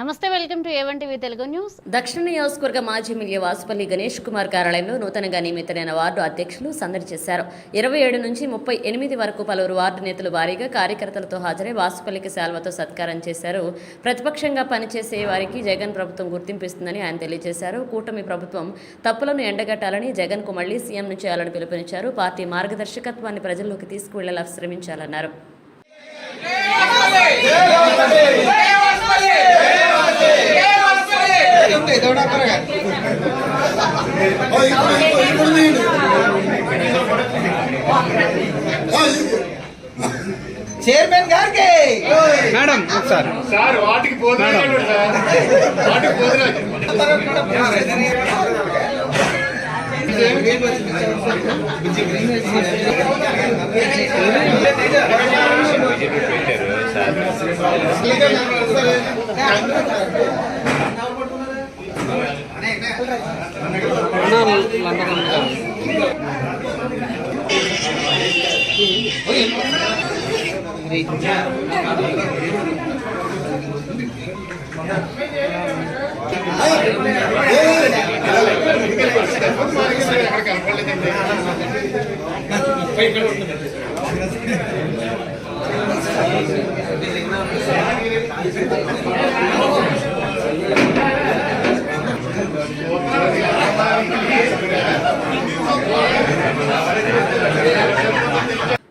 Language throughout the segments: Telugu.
నమస్తే, welcome to A1 TV Telugu news. దక్షిణ నియోజకవర్గ మాజీ ఎమ్మెల్యే వాసుపల్లి గణేష్ కుమార్ కార్యాలయంలో నూతనంగా నియమితులైన వార్డు అధ్యక్షులు సందడి చేశారు. 27 నుంచి 38 వరకు పలువురు వార్డు నేతలు భారీగా కార్యకర్తలతో హాజరై వాసుపల్లికి శాల్వతో సత్కారం చేశారు. ప్రతిపక్షంగా పనిచేసే వారికి జగన్ ప్రభుత్వం గుర్తింపు ఇస్తుందని ఆయన తెలియజేశారు. కూటమి ప్రభుత్వం తప్పులను ఎండగట్టాలని, జగన్ కు మళ్లీ సీఎంను చేయాలని పిలుపునిచ్చారు. పార్టీ మార్గదర్శకత్వాన్ని ప్రజల్లోకి తీసుకువెళ్లేలా శ్రమించాలన్నారు. చైర్మన్ గారికి మేడం ఒకసారి సార్ వాటికి పోతున్నాడు సార్ వాటికి పోతున్నాడు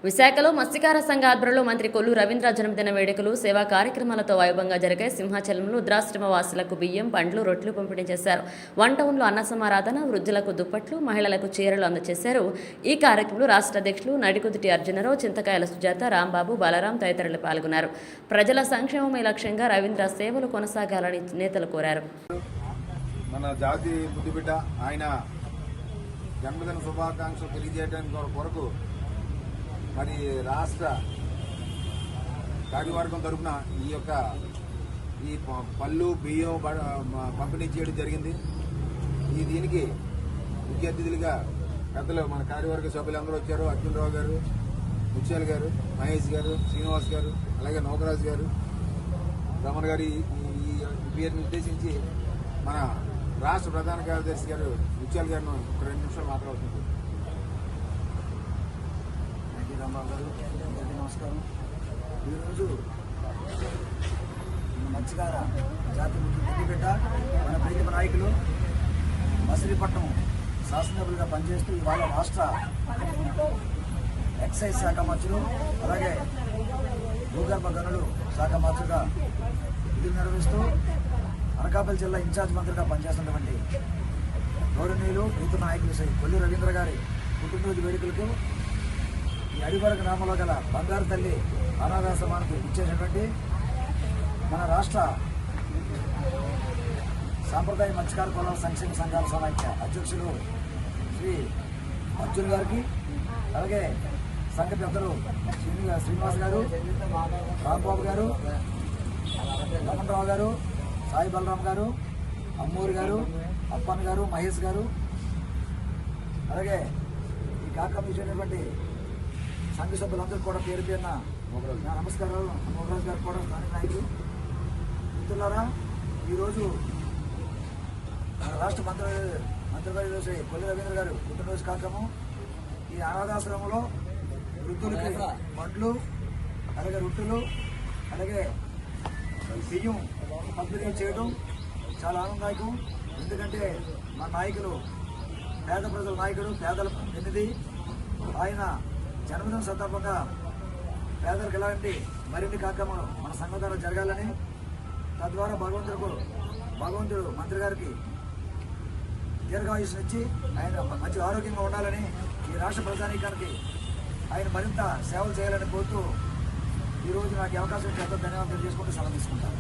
విశాఖలో మత్స్యకార సంఘ ఆధ్వర్యంలో మంత్రి కొల్లు రవీంద్ర జన్మదిన వేడుకలు, సేవా కార్యక్రమాలతో వైభవంగా జరిగాయి. సింహాచలంలో వృద్ధాశ్రమ వాసులకు బియ్యం, పండ్లు, రొట్టెలు పంపిణీ చేశారు. వన్ టౌన్లో అన్న సమారాధన, వృద్ధులకు దుప్పట్లు, మహిళలకు చీరలు అందజేశారు. ఈ కార్యక్రమంలో రాష్ట్ర అధ్యక్షులు నడికుదుటి అర్జునరావు, చింతకాయల సుజాత, రాంబాబు, బాలరాం తదితరులు పాల్గొన్నారు. ప్రజల సంక్షేమమే లక్ష్యంగా రవీంద్ర సేవలు కొనసాగాలని నేతలు కోరారు. మన జాతి ముద్దుబిడ్డ ఆయన జన్మదిన శుభాకాంక్షలు తెలియజేయడానికి కొరకు మరి రాష్ట్ర కార్యవర్గం తరఫున ఈ పళ్ళు, బియ్యం పంపిణీ చేయడం జరిగింది. దీనికి ముఖ్య అతిథులుగా పెద్దలు మన కార్యవర్గ సభ్యులందరూ వచ్చారు. అర్జునరావు గారు, ముత్యాల గారు, మహేష్ గారు, శ్రీనివాస్ గారు, అలాగే నౌకరాజు గారు, రమణ గారు ఈ పేరుని ఉద్దేశించి మన రాష్ట్ర ప్రధాన కార్యదర్శి గారు ముత్యాల గారిని ఒక 2 నిమిషాలు మాట్లాడుతున్నారు. రాంబాబు గారు, అందరికీ నమస్కారం. ఈరోజు మత్స్యకార జాతి ముద్దుబిడ్డ మన ప్రీతమ నాయకులు మచిలీపట్నం శాసనసభ్యులుగా పనిచేస్తూ ఇవాళ రాష్ట్ర ఎక్సైజ్ శాఖ మంత్రులు, అలాగే భూగర్భ గనులు శాఖ మంత్రులుగా విధులు నిర్వహిస్తూ అనకాపల్లి జిల్లా ఇన్ఛార్జ్ మంత్రిగా పనిచేస్తున్నటువంటి గౌరవనీయులు ప్రీతమ నాయకులు శ్రీ కొల్లు రవీంద్ర గారి పుట్టినరోజు వేడుకలకు ఈ అడివర గ్రామంలో గల బంగారు తల్లి అనాథాశ్రమానికి ఇచ్చేసినటువంటి మన రాష్ట్ర సాంప్రదాయ మత్స్యకార కులాల సంక్షేమ సంఘాల సమైక్య అధ్యక్షులు శ్రీ అర్జున్ గారికి, అలాగే సంఘ పెద్దలు శ్రీనివాస్ గారు, రాంబాబు గారు, రమణరావు గారు, సాయి బలరాం గారు, అమ్మూరి గారు, అప్పన్ గారు, మహేష్ గారు, అలాగే ఈ కార్యక్రమం ఇచ్చినటువంటి సంఘ సభ్యులందరూ కూడా పేరు పేరున నమస్కారాలు. మోహరాజు గారు కూడా స్థానిక నాయకులు. మిత్రులారా, ఈరోజు రాష్ట్ర మంత్రివర్యులు శ్రీ కొల్లు రవీంద్ర గారు పుట్టినరోజు కార్యక్రమం. ఈ అనాథాశ్రమంలో వృద్ధులకి పండ్లు, అలాగే రొట్టెలు, అలాగే బియ్యం పంపిణీ చేయడం చాలా ఆనందదాయకం. ఎందుకంటే మా నాయకులు పేద ప్రజల నాయకుడు, పేదల ప్రతినిధి. ఆయన జన్మదిన సందర్భంగా పేదలకు ఎలాంటి మరిన్ని కార్యక్రమాలు మన సంఘం ద్వారా జరగాలని, తద్వారా భగవంతుడు మంత్రి గారికి దీర్ఘాయుష్నిచ్చి ఆయన మంచి ఆరోగ్యంగా ఉండాలని, ఈ రాష్ట్ర ప్రజానీకానికి ఆయన మరింత సేవలు చేయాలని కోరుతూ ఈరోజు నాకు అవకాశం ఇచ్చి ఎంతో ధన్యవాదాలు తెలియజేసుకుంటూ సెలవు తీసుకుంటాను.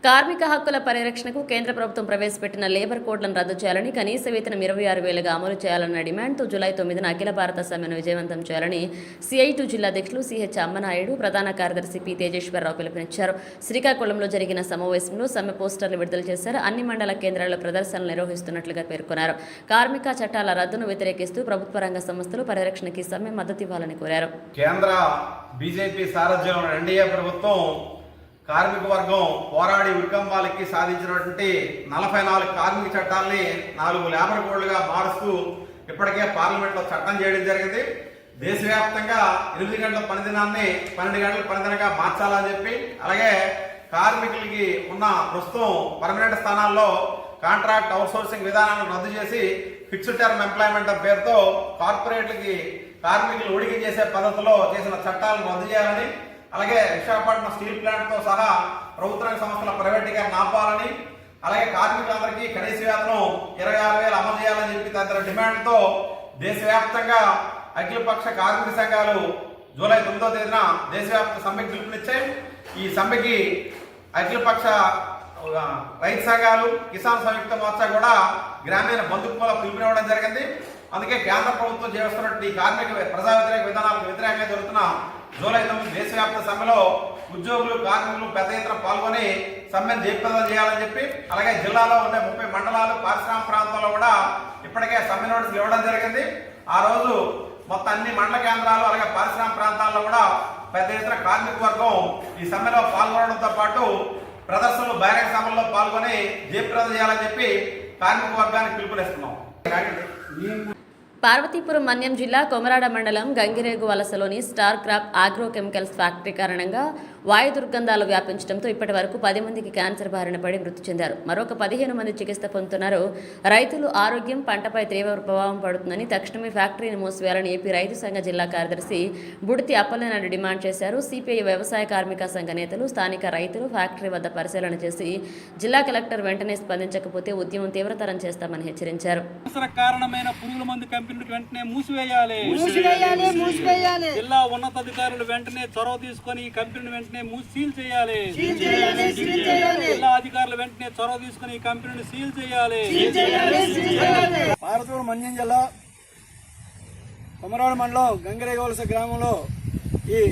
కార్మిక హక్కుల పరిరక్షణకు కేంద్ర ప్రభుత్వం ప్రవేశపెట్టిన లేబర్ కోడ్లను రద్దు చేయాలని, కనీస వేతనం 26,000గా అమలు చేయాలన్న డిమాండ్తో జూలై 9న అఖిల భారత సమ్మెను విజయవంతం చేయాలని CI2 జిల్లా అధ్యక్షులు CH అమ్మనాయుడు, ప్రధాన కార్యదర్శి P తేజేశ్వరరావు పిలుపునిచ్చారు. శ్రీకాకుళంలో జరిగిన సమావేశంలో సమ్మె పోస్టర్లు విడుదల చేశారు. అన్ని మండల కేంద్రాల్లో ప్రదర్శనలు నిర్వహిస్తున్నట్లుగా పేర్కొన్నారు. కార్మిక చట్టాల రద్దును వ్యతిరేకిస్తూ ప్రభుత్వ రంగ సంస్థలు పరిరక్షణకి సమ్మె మద్దతు ఇవ్వాలని కోరారు. కేంద్ర బీజేపీ సారథ్యంలో ఎన్డీఏ ప్రభుత్వం కార్మిక వర్గం పోరాడి ఉరికంబాలకి సాధించినటువంటి 44 కార్మిక చట్టాలని 4 లేబర్ కోడ్లుగా మారుస్తూ ఇప్పటికే పార్లమెంట్లో చట్టం చేయడం జరిగింది. దేశవ్యాప్తంగా 8 గంటల పనిదినాన్ని 12 గంటల పనిదినంగా మార్చాలని చెప్పి, అలాగే కార్మికులకి ఉన్న ప్రస్తుతం పర్మనెంట్ స్థానాల్లో కాంట్రాక్ట్ అవుట్సోర్సింగ్ విధానాన్ని రద్దు చేసి ఫిక్స్డ్ టర్మ్ ఎంప్లాయ్మెంట్ పేరుతో కార్పొరేట్లకి కార్మికులు ఉడికి చేసే పద్ధతిలో చేసిన చట్టాలను రద్దు చేయాలని, అలాగే విశాఖపట్నం స్టీల్ ప్లాంట్ తో సహా ప్రభుత్వ రంగ సంస్థల ప్రైవేటీకరణ ఆపాలని, అలాగే కార్మికులందరికీ కనీస వేతనం 26,000 అమలు చేయాలని చెప్పి తదితర డిమాండ్లతో దేశవ్యాప్తంగా అఖిలపక్ష కార్మిక సంఘాలు జూలై 9వ తేదీన దేశవ్యాప్త సమ్మెకి పిలుపునిచ్చాయి. ఈ సమ్మెకి అఖిలపక్ష రైతు సంఘాలు, కిసాన్ సంయుక్త మోర్చా కూడా గ్రామీణ బంధుత్వంలో పిలుపునివ్వడం జరిగింది. అందుకే కేంద్ర ప్రభుత్వం చేస్తున్నటువంటి కార్మిక ప్రజా వ్యతిరేక విధానాలకు వ్యతిరేకంగా జరుగుతున్న జూలై 9 దేశవ్యాప్త సమ్మెలో ఉద్యోగులు, కార్మికులు పెద్ద ఎత్తున పాల్గొని సమ్మెను జయప్రదం చేయాలని చెప్పి, అలాగే జిల్లాలో ఉండే 30 మండలాలు, పారిశ్రామిక ప్రాంతాల్లో కూడా ఇప్పటికే సమ్మె నోటీసులు ఇవ్వడం జరిగింది. ఆ రోజు మొత్తం అన్ని మండల కేంద్రాలు, అలాగే పారిశ్రామిక ప్రాంతాల్లో కూడా పెద్ద ఎత్తున కార్మిక వర్గం ఈ సమ్మెలో పాల్గొనడంతో పాటు ప్రదర్శనలు, బహిరంగ సభల్లో పాల్గొని జయప్రదం చేయాలని చెప్పి కార్మిక వర్గానికి పిలుపునిస్తున్నాం. పార్వతీపురం మన్యం జిల్లా కొమరాడ మండలం గంగిరేగు వలసలోని star crop agro chemicals factory కారణంగా వాయు దుర్గంధాలు వ్యాపించడంతో ఇప్పటి వరకు 10 మందికి క్యాన్సర్ బారిన పడి మృతి చెందారు. మరొక 15 మంది చికిత్స పొందుతున్నారు. రైతులు ఆరోగ్యం, పంటపై తీవ్ర ప్రభావం పడుతుందని తక్షణమే ఫ్యాక్టరీని మూసివేయాలని ఏపీ రైతు సంఘ జిల్లా కార్యదర్శి బుడితి అప్పలనాయుడు డిమాండ్ చేశారు. సిపిఐ వ్యవసాయ కార్మిక సంఘ నేతలు, స్థానిక రైతులు ఫ్యాక్టరీ వద్ద పరిశీలన చేసి జిల్లా కలెక్టర్ వెంటనే స్పందించకపోతే ఉద్యమం తీవ్రతరం చేస్తామని హెచ్చరించారు. కారణమైన పురుగుల మందు కంపెనీలు వెంటనే మూసివేయాలి. జిల్లా ఉన్నతాధికారులు వెంటనే చొరవ తీసుకొని ఈ కంపెనీని వెంటనే సీల్ చేయాలి. జిల్లా అధికారులు వెంటనే చొరవ తీసుకొని ఈ కంపెనీని సీల్ చేయాలి. పార్వతీపురం మన్యం జిల్లా కొమరాడ మండలం గంగిరేగవలస గ్రామంలో ఈ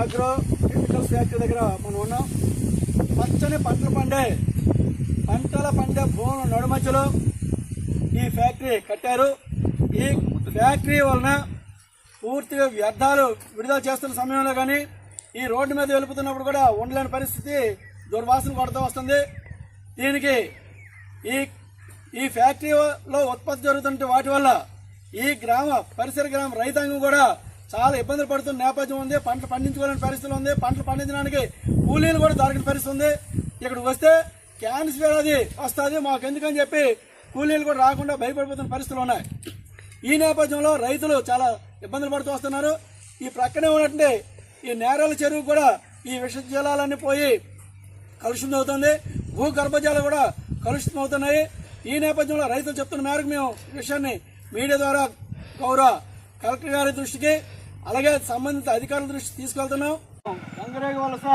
ఆగ్రో కెమికల్స్ ఫ్యాక్టరీ దగ్గర మనం ఉన్నాం. పచ్చని పంటలు పండే భూముల నడుమధ్యలో ఈ ఫ్యాక్టరీ కట్టారు. ఈ ఫ్యాక్టరీ వలన పూర్తిగా వ్యర్థాలు విడుదల చేస్తున్న సమయంలో కానీ ఈ రోడ్డు మీద వెలుపుతున్నప్పుడు కూడా ఉండలేని పరిస్థితి, దుర్వాసన కొడుతూ వస్తుంది. దీనికి ఈ ఫ్యాక్టరీలో ఉత్పత్తి జరుగుతున్న వాటి వల్ల ఈ పరిసర గ్రామ రైతాంగం కూడా చాలా ఇబ్బందులు పడుతున్న నేపథ్యం ఉంది. పంటలు పండించుకోలేని పరిస్థితి ఉంది. పంటలు పండించడానికి కూలీలు కూడా దొరకని పరిస్థితి ఉంది. ఇక్కడికి వస్తే క్యాన్సర్ వ్యాధి వస్తుంది మాకు ఎందుకని చెప్పి కూలీలు కూడా రాకుండా భయపడిపోతున్న పరిస్థితులు ఉన్నాయి. ఈ నేపథ్యంలో రైతులు చాలా ఇబ్బందులు పడుతూ వస్తున్నారు. ఈ ప్రక్కనే ఉన్నటువంటి ఈ నేరాల చెరువు కూడా ఈ విష జలాలన్నీ పోయి కలుషితం అవుతుంది. భూగర్భజాలు కూడా కలుషితం అవుతున్నాయి. ఈ నేపథ్యంలో రైతులు చెప్తున్న మేరకు మేము ఈ విషయాన్ని మీడియా ద్వారా గౌరవ కలెక్టర్ గారి దృష్టికి, అలాగే సంబంధిత అధికారుల దృష్టికి తీసుకెళ్తున్నాం. గంగిరేగు వలస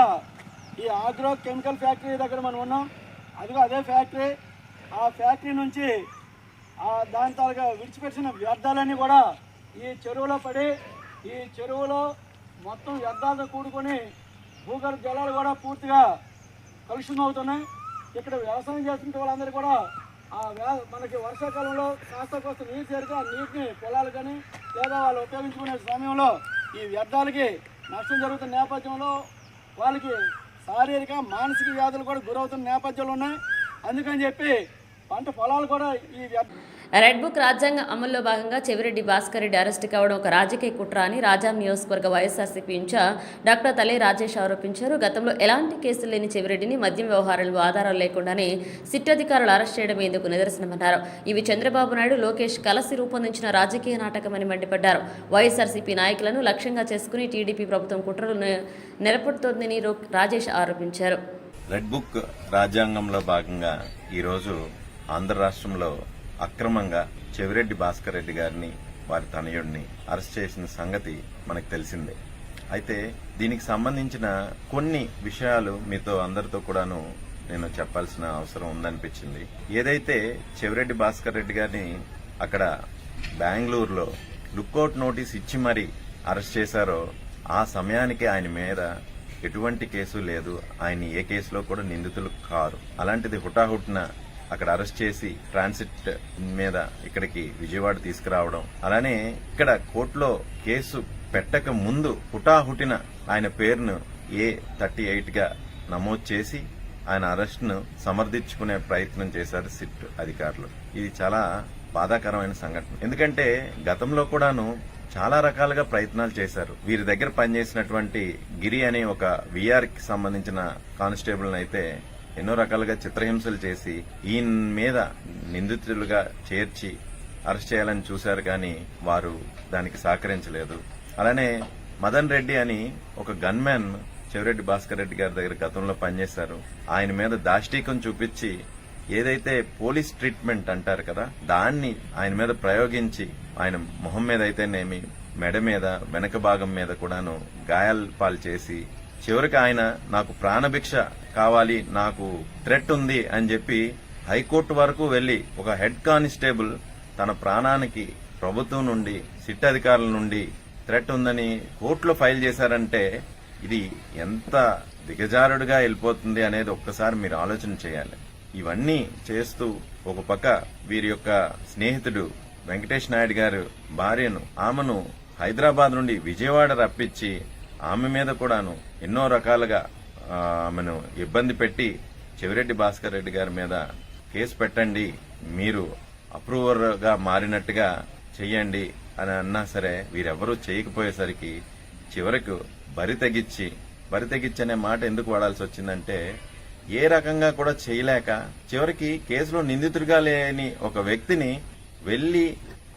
ఈ ఆగ్రో కెమికల్ ఫ్యాక్టరీ దగ్గర మనం ఉన్నాం. అదే ఫ్యాక్టరీ. ఆ ఫ్యాక్టరీ నుంచి దాని తాలూగా విడిచిపెట్టిన వ్యర్థాలన్నీ కూడా ఈ చెరువులో పడి ఈ చెరువులో మొత్తం వ్యర్థాలతో కూడుకొని భూగర్భ జలాలు కూడా పూర్తిగా కలుషితం అవుతున్నాయి. ఇక్కడ వ్యవసాయం చేస్తున్న వాళ్ళందరూ కూడా మనకి వర్షాకాలంలో కాస్త నీరు చేరితే ఆ నీటిని పొలాలు కానీ లేదా వాళ్ళు ఉపయోగించుకునే సమయంలో ఈ వ్యర్థాలకి నష్టం జరుగుతున్న నేపథ్యంలో వాళ్ళకి శారీరక, మానసిక వ్యాధులు కూడా గురవుతున్న నేపథ్యంలో ఉన్నాయి. అందుకని చెప్పి పంట పొలాలు కూడా ఈ రెడ్ బుక్ రాజ్యాంగ అమల్లో భాగంగా చెవిరెడ్డి భాస్కర్ రెడ్డి అరెస్టు కావడం ఒక రాజకీయ కుట్ర అని రాజాం నియోజకవర్గ వైఎస్ఆర్సీపీ ఇన్ఛార్జ్ డాక్టర్ తలే రాజేష్ ఆరోపించారు. గతంలో ఎలాంటి కేసులు లేని చెవిరెడ్డిని మద్యం వ్యవహారాలు ఆధారాలు లేకుండానే సిట్ అధికారులు అరెస్ట్ చేయడం ఇందుకు నిదర్శనమన్నారు. ఇవి చంద్రబాబు నాయుడు, లోకేష్ కలిసి రూపొందించిన రాజకీయ నాటకమని మండిపడ్డారు. వైఎస్ఆర్సీపీ నాయకులను లక్ష్యంగా చేసుకుని టీడీపీ ప్రభుత్వం కుట్రలు నెరపుతోందని రాజేష్ ఆరోపించారు. రెడ్ బుక్ రాజ్యాంగంలో భాగంగా ఈరోజు ఆంధ్ర రాష్ట్రంలో అక్రమంగా చెవిరెడ్డి భాస్కర్ రెడ్డి గారిని, వారి తనయుడిని అరెస్ట్ చేసిన సంగతి మనకు తెలిసిందే. అయితే దీనికి సంబంధించిన కొన్ని విషయాలు మీతో అందరితో కూడాను నేను చెప్పాల్సిన అవసరం ఉందనిపించింది. ఏదైతే చెవిరెడ్డి భాస్కర్ రెడ్డి గారిని అక్కడ బెంగళూరులో లుక్అవుట్ నోటీస్ ఇచ్చి మరీ అరెస్ట్ చేశారో ఆ సమయానికి ఆయన మీద ఎటువంటి కేసు లేదు. ఆయన ఏ కేసులో కూడా నిందితులు కారు. అలాంటిది హుటాహుటిన అక్కడ అరెస్ట్ చేసి ట్రాన్సిట్ మీద ఇక్కడికి విజయవాడ తీసుకురావడం, అలానే ఇక్కడ కోర్టులో కేసు పెట్టక ముందు హుటాహుటిన ఆయన పేరును A38 గా నమోదు చేసి ఆయన అరెస్ట్ను సమర్థించుకునే ప్రయత్నం చేశారు సిట్ అధికారులు. ఇది చాలా బాధాకరమైన సంఘటన. ఎందుకంటే గతంలో కూడాను చాలా రకాలుగా ప్రయత్నాలు చేశారు. వీరి దగ్గర పనిచేసినటువంటి గిరి అనే ఒక విఆర్ కి సంబంధించిన కానిస్టేబుల్ అయితే ఎన్నో రకాలుగా చిత్రహింసలు చేసి ఈయన మీద నిందితులుగా చేర్చి అరెస్ట్ చేయాలని చూశారు, కానీ వారు దానికి సహకరించలేదు. అలానే మదన్ రెడ్డి అని ఒక గన్మ్యాన్ చెవిరెడ్డి భాస్కర్ రెడ్డి గారి దగ్గర గతంలో పనిచేశారు. ఆయన మీద దాష్టీకం చూపించి ఏదైతే పోలీస్ ట్రీట్మెంట్ అంటారు కదా, దాన్ని ఆయన మీద ప్రయోగించి ఆయన మొహం మీద అయితేనేమి, మెడ మీద, వెనక భాగం మీద కూడాను గాయాల పాలు చేసి చివరికి ఆయన నాకు ప్రాణభిక్ష కావాలి, నాకు థ్రెట్ ఉంది అని చెప్పి హైకోర్టు వరకు వెళ్లి ఒక హెడ్ కానిస్టేబుల్ తన ప్రాణానికి ప్రభుత్వం నుండి, సిట్ అధికారుల నుండి థ్రెట్ ఉందని కోర్టులో ఫైల్ చేశారంటే ఇది ఎంత దిగజారుడుగా వెళ్ళిపోతుంది అనేది ఒక్కసారి మీరు ఆలోచన చేయాలి. ఇవన్నీ చేస్తూ ఒక పక్క వీరి యొక్క స్నేహితుడు వెంకటేష్ నాయుడు గారు భార్యను, ఆమెను హైదరాబాద్ నుండి విజయవాడ రప్పించి ఆమె మీద కూడాను ఎన్నో రకాలుగా ఆమెను ఇబ్బంది పెట్టి చెవిరెడ్డి భాస్కర్ రెడ్డి గారి మీద కేసు పెట్టండి, మీరు అప్రూవర్ గా మారినట్టుగా చెయ్యండి అని అన్నా సరే వీరెవరూ చేయకపోయేసరికి చివరకు బరి తెగించి అనే మాట ఎందుకు వాడాల్సి వచ్చిందంటే ఏ రకంగా కూడా చేయలేక చివరికి కేసులో నిందితుడిగా లేని ఒక వ్యక్తిని వెళ్లి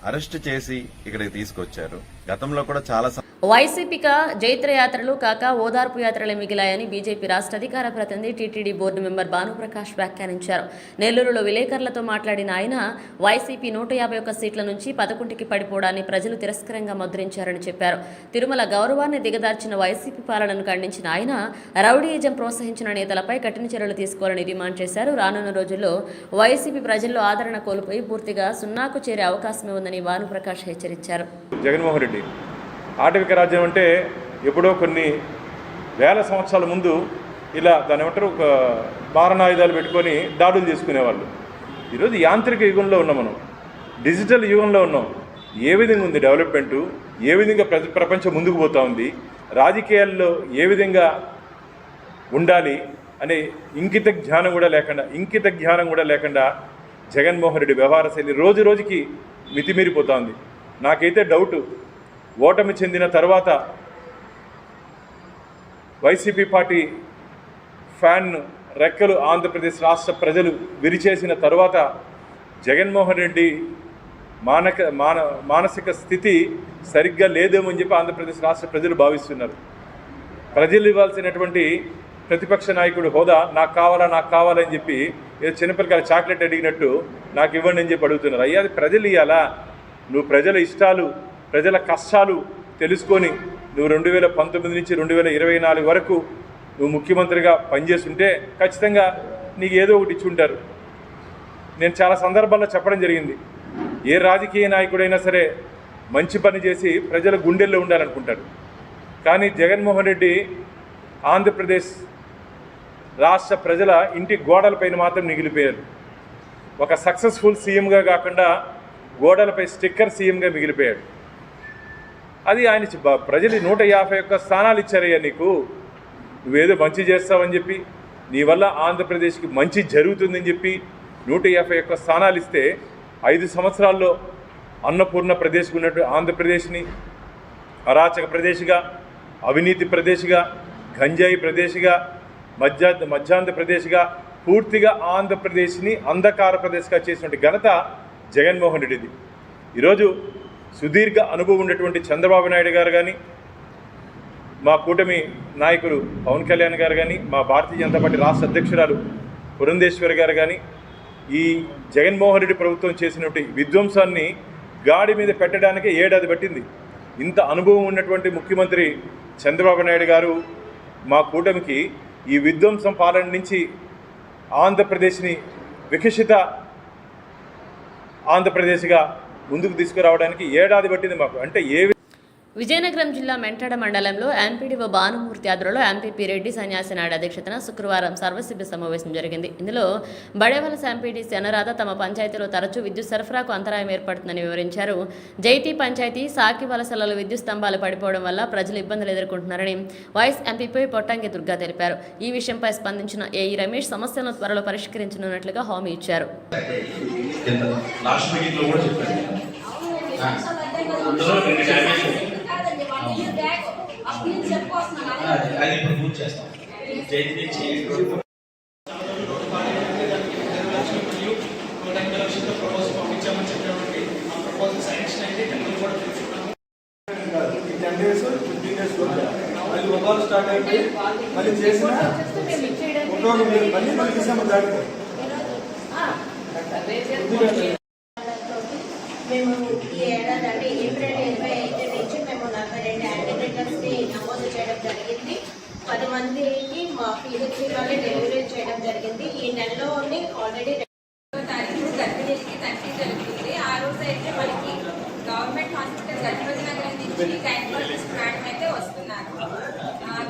అరెస్టు చేసి ఇక్కడికి తీసుకొచ్చారు. గతంలో కూడా చాలా వైసీపీగా జైత్రయాత్రలు కాక ఓదార్పు యాత్రలే మిగిలాయని బీజేపీ రాష్ట్ర అధికార ప్రతినిధి టీటీడీ బోర్డు మెంబర్ భానుప్రకాష్ వ్యాఖ్యానించారు. నెల్లూరులో విలేకరులతో మాట్లాడిన ఆయన వైసీపీ 151 సీట్ల నుంచి 11కి పడిపోవడాన్ని ప్రజలు తిరస్కరంగా ముద్రించారని చెప్పారు. తిరుమల గౌరవాన్ని దిగదార్చిన వైసీపీ పాలనను ఖండించిన ఆయన రౌడీయిజం ప్రోత్సహించిన నేతలపై కఠిన చర్యలు తీసుకోవాలని డిమాండ్ చేశారు. రానున్న రోజుల్లో వైసీపీ ప్రజల్లో ఆదరణ కోల్పోయి పూర్తిగా సున్నాకు చేరే అవకాశమే ఉందని భానుప్రకాష్ హెచ్చరించారు. జగన్మోహన్ రెడ్డి ఆటవిక రాజ్యం అంటే ఎప్పుడో కొన్ని వేల సంవత్సరాల ముందు ఇలా దాని ఏమంటారు ఒక మారణాయుధాలు పెట్టుకొని దాడులు చేసుకునేవాళ్ళు. ఈరోజు యాంత్రిక యుగంలో ఉన్నాం, మనం డిజిటల్ యుగంలో ఉన్నాం. ఏ విధంగా ఉంది డెవలప్మెంటు, ఏ విధంగా ప్రపంచం ముందుకు పోతా ఉంది, రాజకీయాల్లో ఏ విధంగా ఉండాలి అనే ఇంకిత జ్ఞానం కూడా లేకుండా జగన్మోహన్ రెడ్డి వ్యవహార శైలి రోజు రోజుకి మితిమీరిపోతా ఉంది. నాకైతే డౌటు, ఓటమి చెందిన తర్వాత వైసీపీ పార్టీ ఫ్యాన్ రెక్కలు ఆంధ్రప్రదేశ్ రాష్ట్ర ప్రజలు విరిచేసిన తర్వాత జగన్మోహన్ రెడ్డి మానసిక స్థితి సరిగ్గా లేదేమో అని చెప్పి ఆంధ్రప్రదేశ్ రాష్ట్ర ప్రజలు భావిస్తున్నారు. ప్రజలు ఇవ్వాల్సినటువంటి ప్రతిపక్ష నాయకుడు హోదా నాకు కావాలని చెప్పి ఏదో చిన్నపిల్లకాయలు చాక్లెట్ అడిగినట్టు నాకు ఇవ్వండి అని చెప్పి అడుగుతున్నారు. అయ్యా అది ప్రజలు ఇవ్వాలా? నువ్వు ప్రజల ఇష్టాలు, ప్రజల కష్టాలు తెలుసుకొని నువ్వు 2019 నుంచి 2024 వరకు నువ్వు ముఖ్యమంత్రిగా పనిచేస్తుంటే ఖచ్చితంగా నీకు ఏదో ఒకటి ఇచ్చి ఉంటారు. నేను చాలా సందర్భాల్లో చెప్పడం జరిగింది, ఏ రాజకీయ నాయకుడైనా సరే మంచి పని చేసి ప్రజల గుండెల్లో ఉండాలనుకుంటారు. కానీ జగన్మోహన్ రెడ్డి ఆంధ్రప్రదేశ్ రాష్ట్ర ప్రజల ఇంటి గోడలపైన మాత్రం మిగిలిపోయారు. ఒక సక్సెస్ఫుల్ సీఎంగా కాకుండా గోడలపై స్టిక్కర్ సీఎంగా మిగిలిపోయాడు. అది ఆయన ప్రజలు 151 స్థానాలు ఇచ్చారయ్యా నీకు. నువ్వేదో మంచి చేస్తావని చెప్పి, నీ వల్ల ఆంధ్రప్రదేశ్కి మంచి జరుగుతుందని చెప్పి 151 స్థానాలు ఇస్తే 5 సంవత్సరాల్లో అన్నపూర్ణ ప్రదేశ్కి ఉన్నట్టు ఆంధ్రప్రదేశ్ని అరాచక ప్రదేశ్గా, అవినీతి ప్రదేశ్గా, గంజాయి ప్రదేశ్గా, మధ్యాంధ్రప్రదేశ్గా, పూర్తిగా ఆంధ్రప్రదేశ్ని అంధకార ప్రదేశ్గా చేసినటువంటి ఘనత జగన్మోహన్ రెడ్డిది. ఈరోజు సుదీర్ఘ అనుభవం ఉన్నటువంటి చంద్రబాబు నాయుడు గారు కానీ, మా కూటమి నాయకులు పవన్ కళ్యాణ్ గారు కానీ, మా భారతీయ జనతా పార్టీ రాష్ట్ర అధ్యక్షురాలు పురంధేశ్వరి గారు కానీ, ఈ జగన్మోహన్ రెడ్డి ప్రభుత్వం చేసినటువంటి విధ్వంసాన్ని గాడి మీద పెట్టడానికే 7 ఏడాది పట్టింది. ఇంత అనుభవం ఉన్నటువంటి ముఖ్యమంత్రి చంద్రబాబు నాయుడు గారు మా కూటమికి ఈ విధ్వంసం పాలన నుంచి ఆంధ్రప్రదేశ్ని వికసిత ఆంధ్రప్రదేశ్గా ముందుకు తీసుకురావడానికి 7 ఏడాది పట్టింది మాకు. అంటే విజయనగరం జిల్లా మెంటాడ మండలంలో ఎంపీడీఓ భానుమూర్తి ఆధ్వర్యంలో ఎంపీపీ రెడ్డి సన్యాసి నాయుడు అధ్యక్షతన శుక్రవారం సర్వసభ్య సమావేశం జరిగింది. ఇందులో బడేవలస ఎంపీడీసీ అనురాధ తమ పంచాయతీలో తరచూ విద్యుత్ సరఫరాకు అంతరాయం ఏర్పడుతుందని వివరించారు. జైతీ పంచాయతీ సాకి వలసలలో విద్యుత్ స్తంభాలు పడిపోవడం వల్ల ప్రజలు ఇబ్బందులు ఎదుర్కొంటున్నారని వైస్ ఎంపీపీ పొట్టంగి దుర్గా తెలిపారు. ఈ విషయంపై స్పందించిన ఏఈ రమేష్ సమస్యలను త్వరలో పరిష్కరించనున్నట్లుగా హామీ ఇచ్చారు. అది ఇప్పుడు పూర్తి చేస్తాం. స్టార్ట్ అయిపోయి మళ్ళీ చేసిన మళ్ళీ డిసెంబర్ దాటిపోయి మేము ఈ ఏడాది అంటే ఏప్రిల్ 25 నుంచి మేము 42 యాంటీబయాటిక్స్ని నమోదు చేయడం జరిగింది. 10 మందికి మా పిహెచ్సి వాళ్ళే డెలివరీ చేయడం జరిగింది. ఈ నెలలోనే ఆల్రెడీ 2వ తారీఖు గర్భిణీలకి తనిఖీ జరుగుతుంది. ఆ రోజు అయితే మనకి గవర్నమెంట్ హాస్పిటల్ గజపతి నగరం నుంచి గైనకాలజిస్ట్ మేడం అయితే వస్తున్నారు.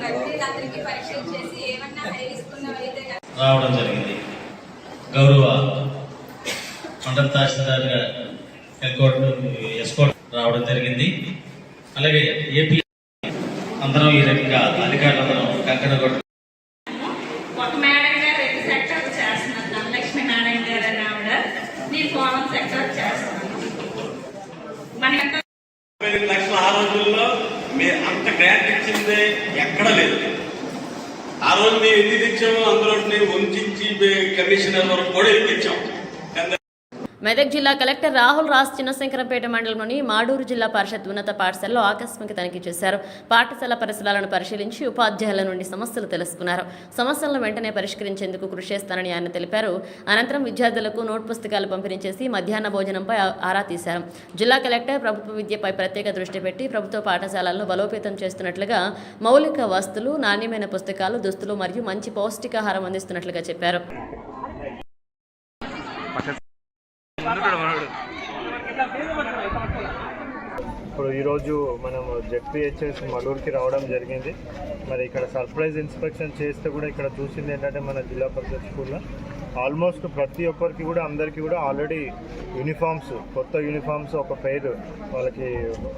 గర్భిణీలందరికీ పరీక్షలు చేసి ఏమన్నా హై రిస్క్ ఉన్నవైతే రావడం జరిగింది. గౌరవ మండల తహసీల్దార్ గారు ఎస్కోట్ రావడం జరిగింది. అలాగే ఏపీ అందరం ఈ రకంగా అధికారులందరం కంకణ కొట్టు. ఒక మేడం గారు 2 సెక్టర్ చేస్తున్నారు. ధనలక్ష్మి మేడం గారు అని ఆవిడ నేను కోణం సెక్టర్ చేస్తున్నాను. మన 25 లక్షల ఆ రోజుల్లో అంత గ్రాంట్ ఇచ్చింది ఎక్కడ లేదు. ఆ రోజు మేము ఎన్ని తెచ్చాము అందులో వంచి కమిషనర్ వరకు కూడా ఎక్కించాం. మెదక్ జిల్లా కలెక్టర్ రాహుల్ రాజ్ చిన్నశంకరంపేట మండలంలోని మాడూరు జిల్లా పరిషత్ ఉన్నత పాఠశాలలో ఆకస్మిక తనిఖీ చేశారు. పాఠశాల పరిసరాలను పరిశీలించి ఉపాధ్యాయుల నుండి సమస్యలు తెలుసుకున్నారు. సమస్యలను వెంటనే పరిష్కరించేందుకు కృషి చేస్తానని ఆయన తెలిపారు. అనంతరం విద్యార్థులకు నోట్ పుస్తకాలు పంపిణీ చేసి మధ్యాహ్న భోజనంపై ఆరా తీశారు. జిల్లా కలెక్టర్ ప్రభుత్వ విద్యపై ప్రత్యేక దృష్టి పెట్టి ప్రభుత్వ పాఠశాలలను బలోపేతం చేస్తున్నట్లుగా మౌలిక వస్తువులు, నాణ్యమైన పుస్తకాలు, దుస్తులు మరియు మంచి పౌష్టికాహారం అందిస్తున్నట్లుగా చెప్పారు. ఇప్పుడు ఈరోజు మనం జెడ్పీహెచ్ఎస్ మడూరుకి రావడం జరిగింది. మరి ఇక్కడ సర్ప్రైజ్ ఇన్స్పెక్షన్ చేస్తే కూడా ఇక్కడ చూసింది ఏంటంటే మన జిల్లా పరిషత్ స్కూల్లో ఆల్మోస్ట్ ప్రతి ఒక్కరికి కూడా అందరికీ కూడా ఆల్రెడీ యూనిఫామ్స్, కొత్త యూనిఫామ్స్ ఒక పేరు వాళ్ళకి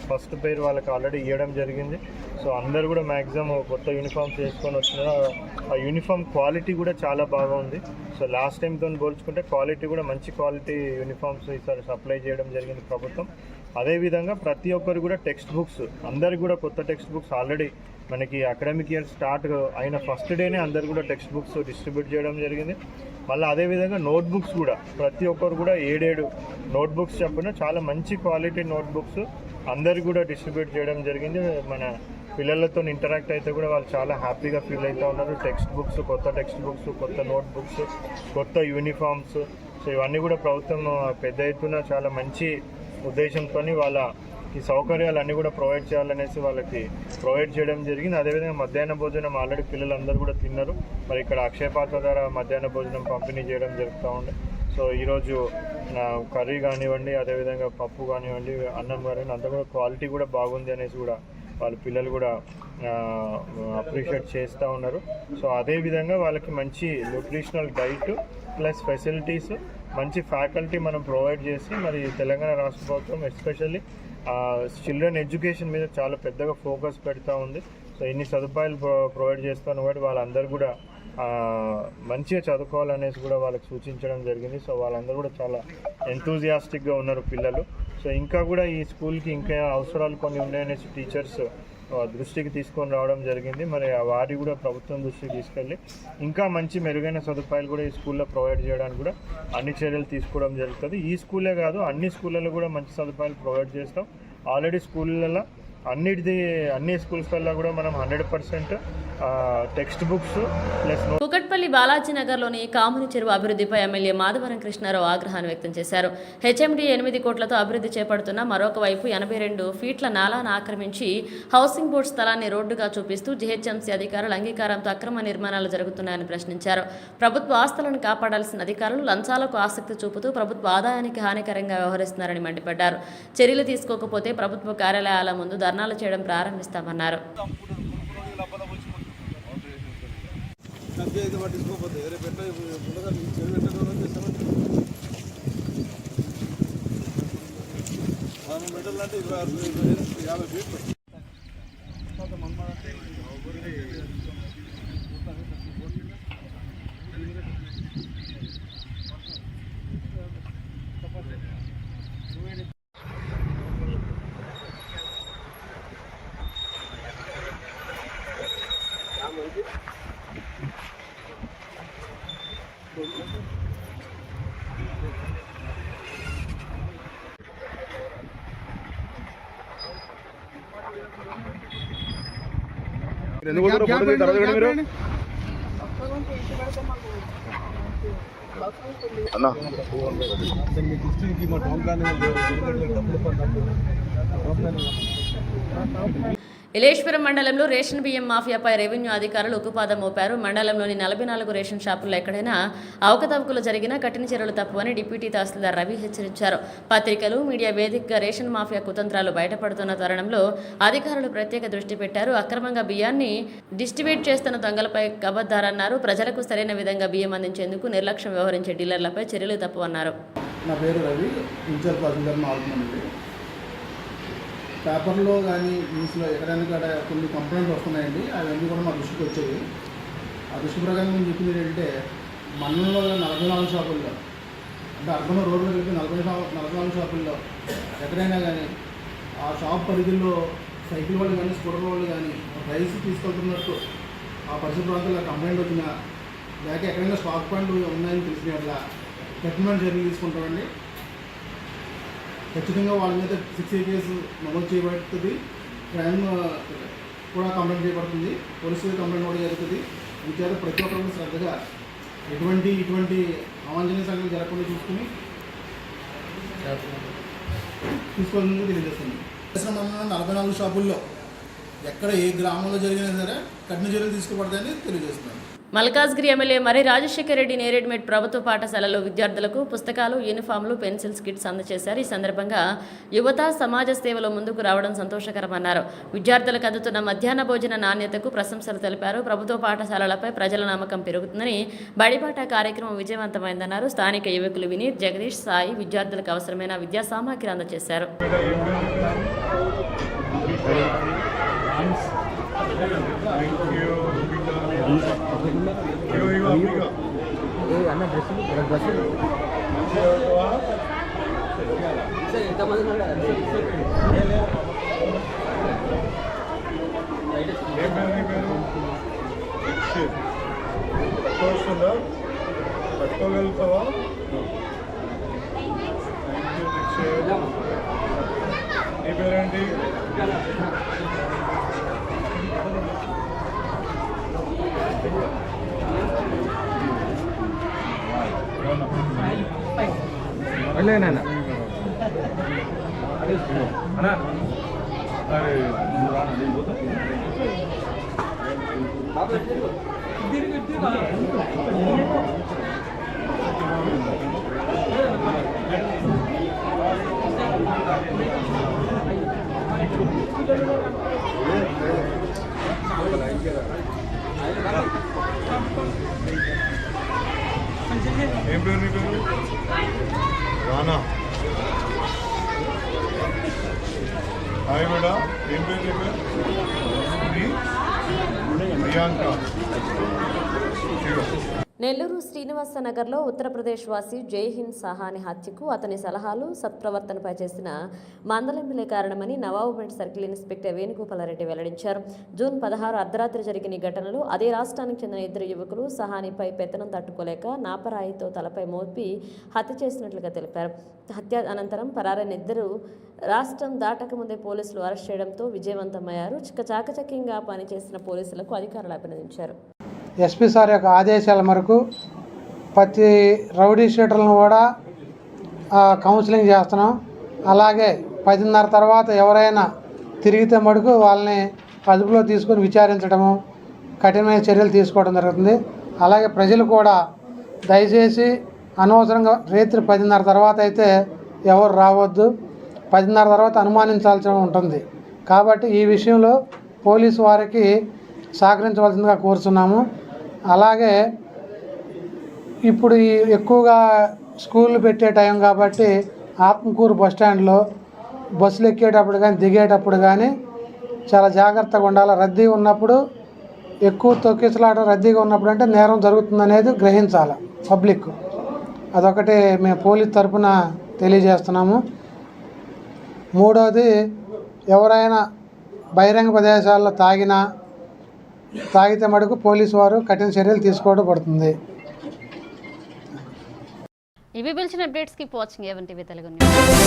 ఫస్ట్ పేరు వాళ్ళకి ఆల్రెడీ ఇవ్వడం జరిగింది. సో అందరు కూడా మ్యాక్సిమం కొత్త యూనిఫామ్స్ వేసుకొని వచ్చినారు. ఆ యూనిఫామ్ క్వాలిటీ కూడా చాలా బాగా ఉంది. సో లాస్ట్ టైంతో పోల్చుకుంటే క్వాలిటీ కూడా మంచి క్వాలిటీ యూనిఫామ్స్ ఈసారి సప్లై చేయడం జరిగింది ప్రభుత్వం. అదేవిధంగా ప్రతి ఒక్కరు కూడా టెక్స్ట్ బుక్స్, అందరికి కూడా కొత్త టెక్స్ట్ బుక్స్ ఆల్రెడీ మనకి అకాడమిక్ ఇయర్ స్టార్ట్ అయిన ఫస్ట్ డేనే అందరు కూడా టెక్స్ట్ బుక్స్ డిస్ట్రిబ్యూట్ చేయడం జరిగింది. మళ్ళీ అదేవిధంగా నోట్ బుక్స్ కూడా ప్రతి ఒక్కరు కూడా 7 నోట్ బుక్స్ చొప్పున చాలా మంచి క్వాలిటీ నోట్ బుక్స్ అందరికి కూడా డిస్ట్రిబ్యూట్ చేయడం జరిగింది. మన పిల్లలతో ఇంటరాక్ట్ అయితే కూడా వాళ్ళు చాలా హ్యాపీగా ఫీల్ అవుతూ ఉన్నారు. టెక్స్ట్ బుక్స్, కొత్త టెక్స్ట్ బుక్స్, కొత్త నోట్ బుక్స్, కొత్త యూనిఫామ్స్, సో ఇవన్నీ కూడా ప్రభుత్వం పెద్ద ఎత్తున చాలా మంచి ఉద్దేశంతో వాళ్ళకి సౌకర్యాలన్నీ కూడా ప్రొవైడ్ చేయాలనేసి వాళ్ళకి ప్రొవైడ్ చేయడం జరిగింది. అదేవిధంగా మధ్యాహ్న భోజనం ఆల్రెడీ పిల్లలందరూ కూడా తిన్నారు. మరి ఇక్కడ అక్షయపాత్ర ద్వారా మధ్యాహ్న భోజనం పంపిణీ చేయడం జరుగుతూ ఉంది. సో ఈరోజు కర్రీ కానివ్వండి, అదేవిధంగా పప్పు కానివ్వండి, అన్నం కానివ్వండి, అంతా కూడా క్వాలిటీ కూడా బాగుంది అనేసి కూడా వాళ్ళ పిల్లలు కూడా అప్రిషియేట్ చేస్తూ ఉన్నారు. సో అదేవిధంగా వాళ్ళకి మంచి న్యూట్రిషనల్ డైట్ ప్లస్ ఫెసిలిటీస్, మంచి ఫ్యాకల్టీ మనం ప్రొవైడ్ చేసి మరి తెలంగాణ రాష్ట్ర ప్రభుత్వం ఎస్పెషల్లీ చిల్డ్రన్ ఎడ్యుకేషన్ మీద చాలా పెద్దగా ఫోకస్ పెడతా ఉంది. సో ఇన్ని సదుపాయాలు ప్రొవైడ్ చేస్తాను కాబట్టి వాళ్ళందరూ కూడా మంచిగా చదువుకోవాలనేసి కూడా వాళ్ళకి సూచించడం జరిగింది. సో వాళ్ళందరూ కూడా చాలా ఎంతూజియాస్టిక్గా ఉన్నారు పిల్లలు. సో ఇంకా కూడా ఈ స్కూల్కి ఇంకా అవసరాలు కొన్ని ఉన్నాయనేసి టీచర్స్ దృష్టికి తీసుకొని రావడం జరిగింది. మరి వారి కూడా ప్రభుత్వం దృష్టికి తీసుకెళ్ళి ఇంకా మంచి మెరుగైన సదుపాయాలు కూడా ఈ స్కూల్లో ప్రొవైడ్ చేయడానికి కూడా అన్ని చర్యలు తీసుకోవడం జరుగుతుంది. ఈ స్కూలే కాదు, అన్ని స్కూళ్ళలో కూడా మంచి సదుపాయాలు ప్రొవైడ్ చేస్తాం. ఆల్రెడీ స్కూళ్ళల్లో అన్ని స్కూల్స్లో కూడా మనం 100% టెక్స్ట్ బుక్స్ ప్లస్. కుకట్పల్లి బాలాజీనగర్లోని కాముని చెరువు అభివృద్ధిపై ఎమ్మెల్యే మాధవరం కృష్ణారావు ఆగ్రహాన్ని వ్యక్తం చేశారు. హెచ్ఎండి 8 కోట్లతో అభివృద్ధి చేపడుతున్న మరొక వైపు 82 ఫీట్ల నాలాను ఆక్రమించి హౌసింగ్ బోర్డు స్థలాన్ని రోడ్డుగా చూపిస్తూ జీహెచ్ఎంసీ అధికారులు అంగీకారంతో అక్రమ నిర్మాణాలు జరుగుతున్నాయని ప్రశ్నించారు. ప్రభుత్వ ఆస్తులను కాపాడాల్సిన అధికారులు లంచాలకు ఆసక్తి చూపుతూ ప్రభుత్వ ఆదాయానికి హానికరంగా వ్యవహరిస్తున్నారని మండిపడ్డారు. చర్యలు తీసుకోకపోతే ప్రభుత్వ కార్యాలయాల ముందు ధర్నాలు చేయడం ప్రారంభిస్తామన్నారు. ఇలేశ్వరం మండలంలో రేషన్ బియ్యం మాఫియాపై రెవెన్యూ అధికారులు ఉక్కుపాదం మోపారు. మండలంలోని 44 రేషన్ షాపుల్లో ఎక్కడైనా అవకతవకలు జరిగినా కఠిన చర్యలు తప్పవని డిప్యూటీ తహసీల్దార్ రవి హెచ్చరించారు. పత్రికలు, మీడియా వేదికగా రేషన్ మాఫియా కుతంత్రాలు బయటపడుతున్న తరుణంలో అధికారులు ప్రత్యేక దృష్టి పెట్టారు. అక్రమంగా బియ్యాన్ని డిస్ట్రిబ్యూట్ చేస్తున్న దొంగలపై కబద్దారన్నారు. ప్రజలకు సరైన విధంగా బియ్యం అందించేందుకు నిర్లక్ష్యం వ్యవహరించే డీలర్లపై చర్యలు తప్పవన్నారు. నా పేరు రవి, ఇన్ఛార్జ్ తహసీల్దార్ మారుతున్నానండి. పేపర్లో కానీ న్యూస్లో ఎక్కడైనా కూడా కొన్ని కంప్లైంట్లు వస్తున్నాయండి. అవన్నీ కూడా మా దృష్టికి వచ్చాయి. ఆ దృష్టి ప్రకారం నేను చెప్పింది ఏంటంటే, మండలంలో 44 షాపుల్లో, అంటే అర్బన్ రోడ్లో కలిపి 44 షాపుల్లో ఎక్కడైనా కానీ ఆ షాప్ పరిధిలో సైకిల్ వాళ్ళు కానీ స్కూటర్ వాళ్ళు కానీ రైస్ తీసుకెళ్తున్నట్టు ఆ పరిసర ప్రాంతాల్లో కంప్లైంట్ వచ్చినా, లేక ఎక్కడైనా స్టాక్ పాయింట్ ఉన్నాయని తెలిసిన అట్లా కఠినమైన చర్యలు తీసుకుంటామండి. ఖచ్చితంగా వాళ్ళ మీద 6A కేసు నమోదు చేయబడుతుంది. క్రైమ్ కూడా కంప్లైంట్ చేయబడుతుంది. పోలీసులు కంప్లైంట్ కూడా జరుగుతుంది. ఇంకేదో ప్రతి ఒక్కరు శ్రద్ధగా ఇటువంటి అవాంఛనీయ సంఘటనలు జరగకుండా చూసుకుని తీసుకోవాలని తెలియజేస్తుంది. 44 షాపుల్లో ఎక్కడ ఏ గ్రామంలో జరిగినా సరే కఠిన చర్యలు తీసుకోబడతాయని తెలియజేస్తున్నాను. మల్కాజ్గిరి ఎమ్మెల్యే మరి రాజశేఖర రెడ్డి నేరేడ్మెట్ ప్రభుత్వ పాఠశాలలో విద్యార్థులకు పుస్తకాలు, యూనిఫామ్లు, పెన్సిల్స్, కిట్స్ అందజేశారు. ఈ సందర్భంగా యువత సమాజ సేవలో ముందుకు రావడం సంతోషకరమన్నారు. విద్యార్థులకు అందుతున్న మధ్యాహ్న భోజన నాణ్యతకు ప్రశంసలు తెలిపారు. ప్రభుత్వ పాఠశాలలపై ప్రజల నమ్మకం పెరుగుతుందని బడిబాట కార్యక్రమం విజయవంతమైందన్నారు. స్థానిక యువకులు వినీత్, జగదీష్, సాయి విద్యార్థులకు అవసరమైన విద్యా సామాగ్రి అందజేశారు. పట్టుకోగలుగుతావా? నీ పేరేంటి? నాన్న ఏం పేరు నీ పేరు? రానా. హాయ్ మేడా, ఏం పేరు నీ పేరు? ప్రియాంక. నెల్లూరు శ్రీనివాసనగర్లో ఉత్తరప్రదేశ్ వాసి జైహింద్ సహాని హత్యకు అతని సలహాలు, సత్ప్రవర్తనపై చేసిన మందలింపులే కారణమని నవాబుపేట సర్కిల్ ఇన్స్పెక్టర్ వేణుగోపాలరెడ్డి వెల్లడించారు. జూన్ 16 అర్ధరాత్రి జరిగిన ఈ ఘటనలో అదే రాష్ట్రానికి చెందిన 2 యువకులు సహానిపై పెత్తనం తట్టుకోలేక నాపరాయితో తలపై మోపి హత్య చేసినట్లుగా తెలిపారు. హత్య అనంతరం పరారైన 2 రాష్ట్రం దాటకముందే పోలీసులు అరెస్ట్ చేయడంతో విజయవంతమయ్యారు. చాకచక్యంగా పనిచేసిన పోలీసులకు అధికారులు అభినందించారు. ఎస్పీ సార్ యొక్క ఆదేశాల మేరకు ప్రతి రౌడీ షీటర్లను కూడా కౌన్సిలింగ్ చేస్తున్నాం. అలాగే 10:30 తర్వాత ఎవరైనా తిరిగితే మటుకు వాళ్ళని అదుపులో తీసుకొని విచారించడము, కఠినమైన చర్యలు తీసుకోవడం జరుగుతుంది. అలాగే ప్రజలు కూడా దయచేసి అనవసరంగా రాత్రి 10:30 తర్వాత అయితే ఎవరు రావద్దు. 10:30 తర్వాత అనుమానించాల్సి ఉంటుంది. కాబట్టి ఈ విషయంలో పోలీసు వారికి సహకరించవలసిందిగా కోరుతున్నాము. అలాగే ఇప్పుడు ఈ ఎక్కువగా స్కూళ్ళు పెట్టే టైం కాబట్టి ఆత్మకూరు బస్టాండ్లో బస్సులు ఎక్కేటప్పుడు కానీ దిగేటప్పుడు కానీ చాలా జాగ్రత్తగా ఉండాలి. రద్దీ ఉన్నప్పుడు ఎక్కువ తొక్కిసలాట, రద్దీగా ఉన్నప్పుడు అంటే నేరం జరుగుతుందనేది గ్రహించాలి పబ్లిక్. అదొకటి మేము పోలీస్ తరఫున తెలియజేస్తున్నాము. మూడవది, ఎవరైనా బహిరంగ ప్రదేశాల్లో తాగితే మటుకు పోలీసు వారు కఠిన చర్యలు తీసుకోవడం పడుతుంది. ఇవి పిలిచిన అప్డేట్స్కి watching A one TV Telugu news.